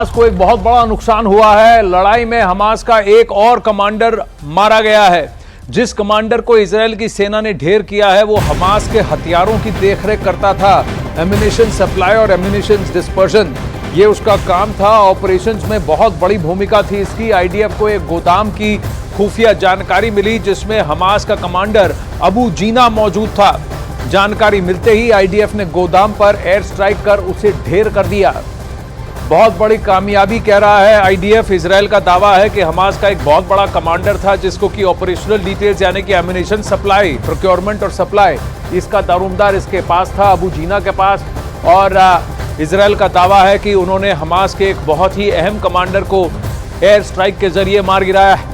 Hamas को एक बहुत बड़ा नुकसान हुआ है। लड़ाई में हमास का एक और कमांडर मारा गया है। जिस कमांडर को इजराइल की सेना ने ढेर किया है वो हमास के हथियारों की देखरेख करता था। एम्यूनिशन सप्लाई और एम्यूनिशन डिस्पर्शन ये उसका काम था। ऑपरेशंस में बहुत बड़ी भूमिका थी इसकी। आईडीएफ को एक गोदाम की खुफिया जानकारी मिली जिसमें हमास का कमांडर अबू जीना मौजूद था। जानकारी मिलते ही आईडीएफ ने गोदाम पर एयर स्ट्राइक कर उसे ढेर कर दिया। बहुत बड़ी कामयाबी कह रहा है आईडीएफ। इजराइल का दावा है कि हमास का एक बहुत बड़ा कमांडर था जिसको कि ऑपरेशनल डिटेल्स यानी कि एम्यूनिशन सप्लाई, प्रोक्योरमेंट और सप्लाई इसका दारोमदार इसके पास था, अबू जीना के पास। और इजराइल का दावा है कि उन्होंने हमास के एक बहुत ही अहम कमांडर को एयर स्ट्राइक के जरिए मार गिराया है।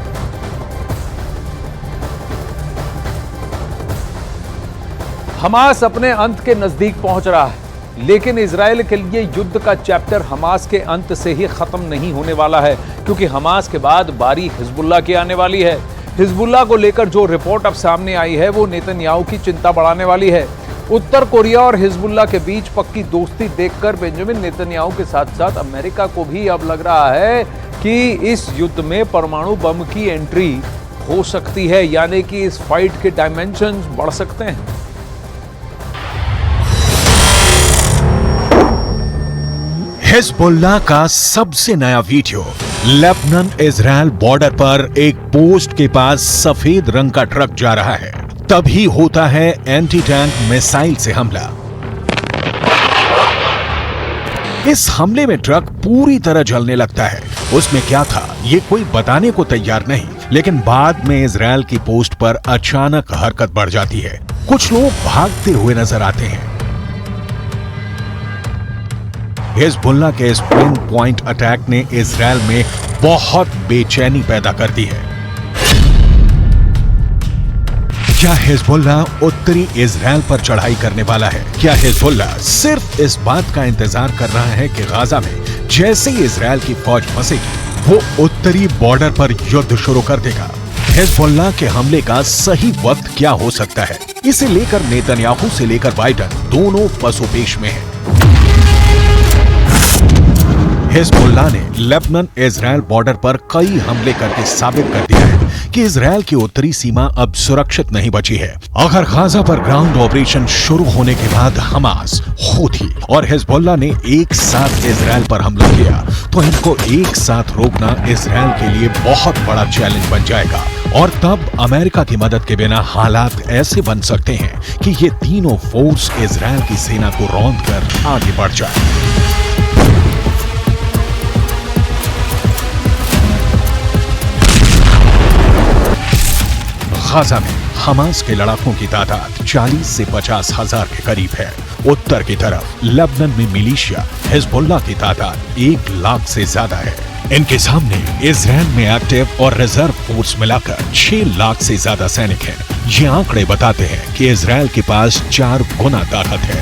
हमास अपने अंत के नजदीक पहुंच रहा है, लेकिन इजराइल के लिए युद्ध का चैप्टर हमास के अंत से ही खत्म नहीं होने वाला है, क्योंकि हमास के बाद बारी हिजबुल्लाह की आने वाली है। हिजबुल्लाह को लेकर जो रिपोर्ट अब सामने आई है वो नेतन्याहू की चिंता बढ़ाने वाली है। उत्तर कोरिया और हिजबुल्लाह के बीच पक्की दोस्ती देखकर बेंजामिन नेतन्याहू के साथ साथ अमेरिका को भी अब लग रहा है कि इस युद्ध में परमाणु बम की एंट्री हो सकती है, यानी कि इस फाइट के डायमेंशंस बढ़ सकते हैं। हिजबुल्लाह का सबसे नया वीडियो। लेबनान इजराइल बॉर्डर पर एक पोस्ट के पास सफेद रंग का ट्रक जा रहा है, तभी होता है एंटी टैंक मिसाइल से हमला। इस हमले में ट्रक पूरी तरह जलने लगता है। उसमें क्या था ये कोई बताने को तैयार नहीं, लेकिन बाद में इजराइल की पोस्ट पर अचानक हरकत बढ़ जाती है। कुछ लोग भागते हुए नजर आते हैं। हिजबुल्लाह के इस पिन पॉइंट अटैक ने इजराइल में बहुत बेचैनी पैदा कर दी है। क्या हिजबुल्लाह उत्तरी इजराइल पर चढ़ाई करने वाला है? क्या हिजबुल्लाह सिर्फ इस बात का इंतजार कर रहा है कि गाजा में जैसे ही इजराइल की फौज फंसेगी वो उत्तरी बॉर्डर पर युद्ध शुरू कर देगा? हिजबुल्लाह के हमले का सही वक्त क्या हो सकता है, इसे लेकर नेतन्याहू से लेकर बाइडन दोनों पसोपेश में हैं। हिजबुल्लाह ने लेबनान इजराइल बॉर्डर पर कई हमले करके साबित कर दिया है कि इजराइल की उत्तरी सीमा अब सुरक्षित नहीं बची है। अगर गाजा पर ग्राउंड ऑपरेशन शुरू होने के बाद हमास, हूथी और हिजबुल्लाह ने एक साथ इजराइल पर हमला किया तो इनको एक साथ रोकना इजराइल के लिए बहुत बड़ा चैलेंज बन जाएगा। और तब अमेरिका की मदद के बिना हालात ऐसे बन सकते हैं कि ये तीनों फोर्स इजराइल की सेना को रौंद कर आगे बढ़ जाए। गाजा में हमास के लड़ाकों की तादाद 40 से 50 हजार के करीब है। उत्तर की तरफ लेबनान में मिलिशिया हिजबुल्लाह की तादाद 1 लाख से ज्यादा है। इनके सामने इजराइल में एक्टिव और रिजर्व फोर्स मिलाकर 6 लाख से ज्यादा सैनिक हैं। ये आंकड़े बताते हैं कि इजराइल के पास 4 गुना ताकत है।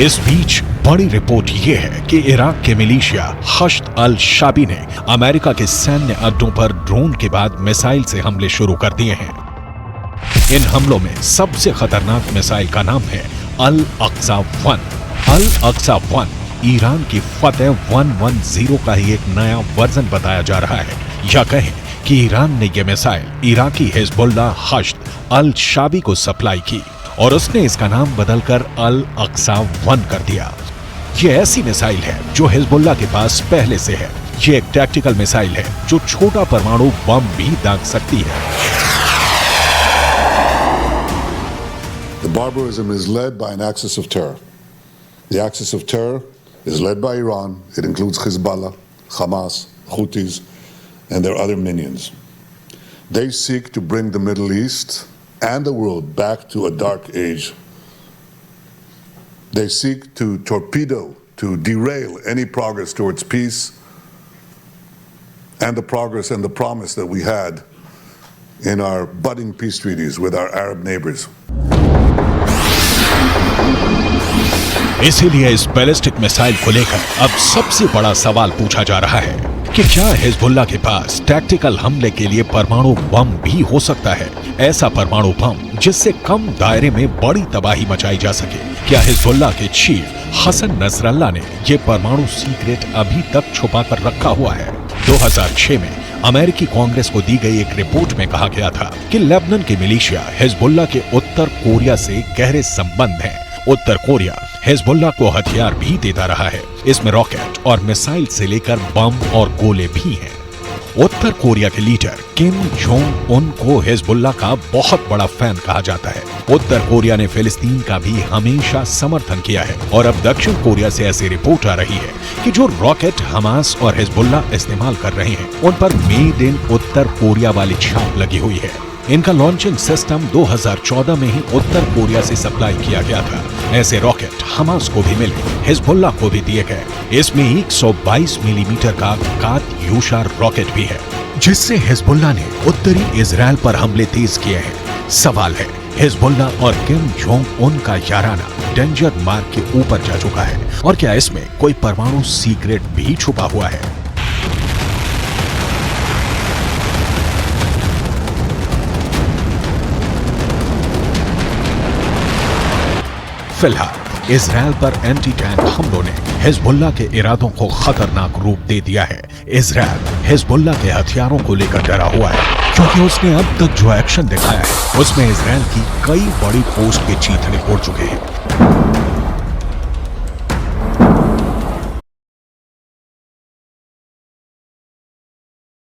इस बीच बड़ी रिपोर्ट ये है कि इराक के मिलिशिया हश्द अल शाबी ने अमेरिका के सैन्य अड्डों पर ड्रोन के बाद मिसाइल से हमले शुरू कर दिए हैं। इन हमलों में सबसे खतरनाक मिसाइल का नाम है अल अक्सा 1। अल अक्सा 1 ईरान की फतेह 110 का ही एक नया वर्जन बताया जा रहा है, या कहें कि ईरान ने यह मिसाइल इराकी हिजबुल्लाह हश्द अल शाबी को सप्लाई की और उसने इसका नाम बदलकर अल अक्सा 1 कर दिया। यह ऐसी मिसाइल है जो हिजबुल्लाह के पास पहले से है। यह एक टैक्टिकल मिसाइल है जो छोटा परमाणु बम भी दाग सकती है। The barbarism is led by an axis of terror. The axis of terror is led by Iran. It includes Hezbollah, Hamas, Houthis, and their other minions. They seek to bring the Middle East and the world back to a dark age. They seek to torpedo, to derail any progress towards peace and the progress and the promise that we had in our budding peace treaties with our Arab neighbors. इसीलिए इस ballistic missile को लेकर अब सबसे बड़ा सवाल पूछा जा रहा है कि क्या हिजबुल्लाह के पास टैक्टिकल हमले के लिए परमाणु बम भी हो सकता है, ऐसा परमाणु बम जिससे कम दायरे में बड़ी तबाही मचाई जा सके। क्या हिजबुल्लाह के चीफ हसन नसरल्लाह ने ये परमाणु सीक्रेट अभी तक छुपा कर रखा हुआ है? 2006 में अमेरिकी कांग्रेस को दी गई एक रिपोर्ट में कहा गया था कि लेबनान की मिलिशिया हिजबुल्लाह के उत्तर कोरिया से गहरे संबंध हैं। उत्तर कोरिया हिजबुल्लाह को हथियार भी देता रहा है। इसमें रॉकेट और मिसाइल से लेकर बम और गोले भी हैं। उत्तर कोरिया के लीडर किम जोंग उन को हिजबुल्लाह का बहुत बड़ा फैन कहा जाता है। उत्तर कोरिया ने फिलिस्तीन का भी हमेशा समर्थन किया है और अब दक्षिण कोरिया से ऐसी रिपोर्ट आ रही है कि जो रॉकेट हमास और हिजबुल्लाह इस्तेमाल कर रहे हैं उन पर मेड इन उत्तर कोरिया वाली छाप लगी हुई है। इनका लॉन्चिंग सिस्टम 2014 में ही उत्तर कोरिया से सप्लाई किया गया था। ऐसे रॉकेट हमास को भी मिले, हिजबुल्लाह को भी दिए गए। इसमें 122 मिलीमीटर का कात्यूशा रॉकेट भी है, जिससे हिजबुल्लाह ने उत्तरी इजराइल पर हमले तेज किए हैं। सवाल है, हिजबुल्लाह और किम जोंग उन का याराना डेंजर मार्क के ऊपर जा चुका है और क्या इसमें कोई परमाणु सीक्रेट भी छुपा हुआ है? फिलहाल इजराइल पर एंटी टैंक हमलों ने हिजबुल्लाह के इरादों को खतरनाक रूप दे दिया है। इजराइल हिजबुल्लाह के हथियारों को लेकर डरा हुआ है क्योंकि उसने अब तक जो एक्शन दिखाया है उसमें इजराइल की कई बड़ी पोस्ट के चीथड़े उड़ चुके हैं।